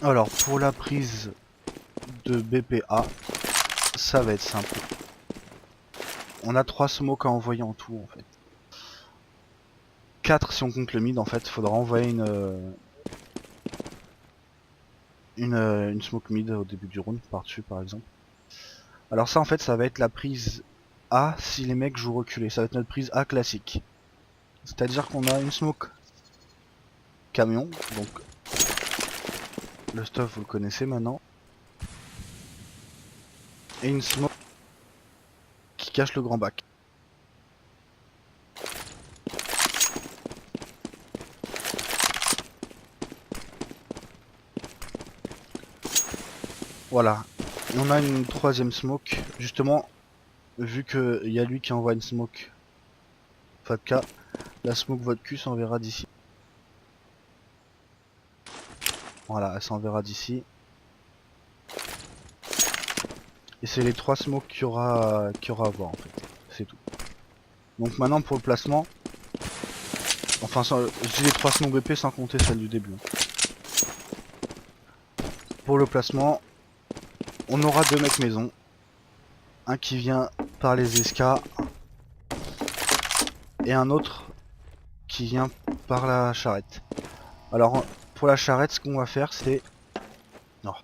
Alors pour la prise de BPA, ça va être simple. On a 3 smokes à envoyer en tout en fait. 4 si on compte le mid en fait, il faudra envoyer une smoke mid au début du round par dessus par exemple. Alors ça en fait ça va être la prise A si les mecs jouent reculé, ça va être notre prise A classique. C'est à dire qu'on a une smoke camion, donc le stuff vous le connaissez maintenant. Et une smoke qui cache le grand bac. Voilà. Et on a une troisième smoke, justement, vu qu'il y a lui qui envoie une smoke vodka, la smoke votre cul s'enverra d'ici. Voilà, elle s'enverra d'ici. Et c'est les 3 smokes qu'il y aura à voir en fait. C'est tout. Donc maintenant pour le placement. Enfin je dis les 3 smokes BP sans compter celle du début. Pour le placement, on aura 2 mecs maison. Un qui vient par les escas. Et un autre qui vient par la charrette. Alors pour la charrette ce qu'on va faire c'est... Non.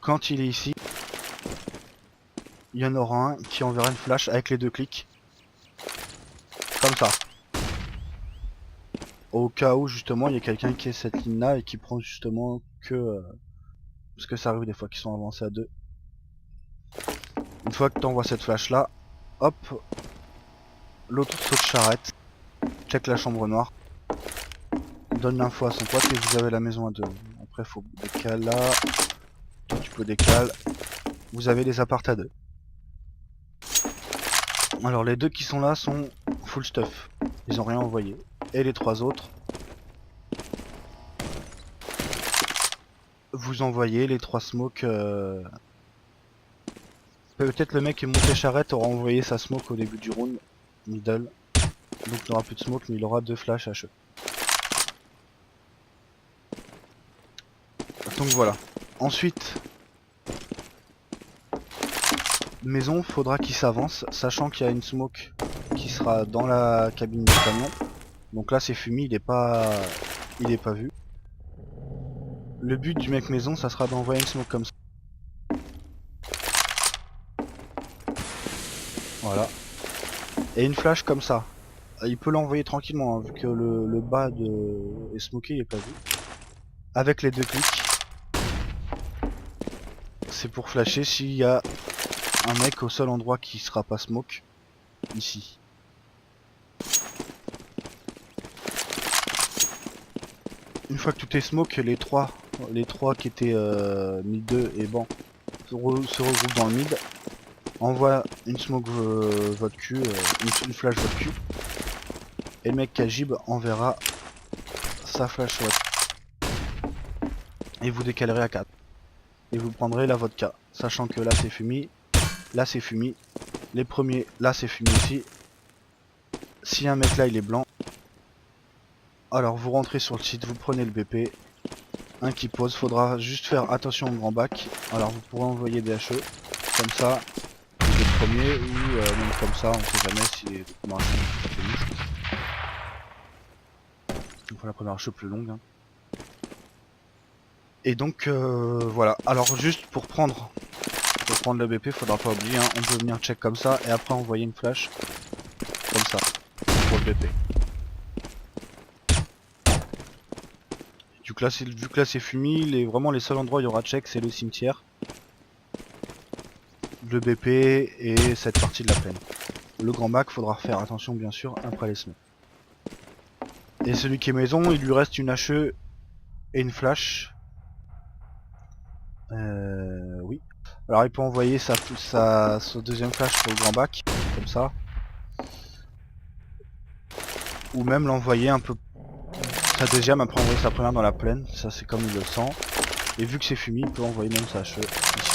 Quand il est ici, il y en aura un qui enverra une flash avec les 2 clics. Comme ça. Au cas où justement il y a quelqu'un qui est cette ligne là et qui prend justement que... parce que ça arrive des fois qu'ils sont avancés à 2. Une fois que tu envoies cette flash là, hop, l'autre saute charrette, check la chambre noire, donne l'info à son pote et vous avez la maison à 2. Après faut décaler là, toi tu peux décaler, vous avez les apparts à 2. Alors les 2 qui sont là sont full stuff, ils ont rien envoyé. Et les 3 autres, vous envoyez les 3 smokes. Peut-être le mec qui est monté charrette aura envoyé sa smoke au début du round, middle. Donc il n'aura plus de smoke mais il aura 2 flashs HE. Donc voilà. Ensuite, maison, faudra qu'il s'avance, sachant qu'il y a une smoke qui sera dans la cabine du camion. Donc là c'est fumé, il est pas vu. Le but du mec maison, ça sera d'envoyer une smoke comme ça. Voilà. Et une flash comme ça. Il peut l'envoyer tranquillement, hein, vu que le bas est smoké, il est pas vu. Avec les 2 clics. C'est pour flasher s'il y a un mec au seul endroit qui sera pas smoke. Ici. Une fois que tout est smoke, les trois qui étaient mid 2 et ban se regroupent dans le mid. Envoie une smoke votre cul, une flash votre cul. Et le mec qui a Jib enverra sa flash votre. Et vous décalerez à 4. Et vous prendrez la vodka. Sachant que là c'est fumé. Là c'est fumé. Les premiers, là c'est fumé aussi. Si un mec là il est blanc. Alors vous rentrez sur le site, vous prenez le BP. Un qui pose, faudra juste faire attention au grand bac. Alors vous pourrez envoyer des HE. Comme ça. Les premiers ou même comme ça, on sait jamais si les premières HE sont pas tenues. Donc la première HE plus longue. Hein. Et donc voilà. Alors juste pour prendre le BP, faudra pas oublier, hein, on peut venir check comme ça et après envoyer une flash comme ça pour le BP. Vu que là c'est fumé, vraiment les seuls endroits où il y aura check c'est le cimetière, le BP et cette partie de la plaine. Le grand bac faudra faire attention bien sûr après les smokes. Et celui qui est maison, il lui reste une HE et une flash. Oui. Alors il peut envoyer sa deuxième flash sur le grand bac, comme ça. Ou même l'envoyer un peu sa deuxième après envoyer sa première dans la plaine, ça c'est comme il le sent. Et vu que c'est fumé, il peut envoyer même sa HE ici.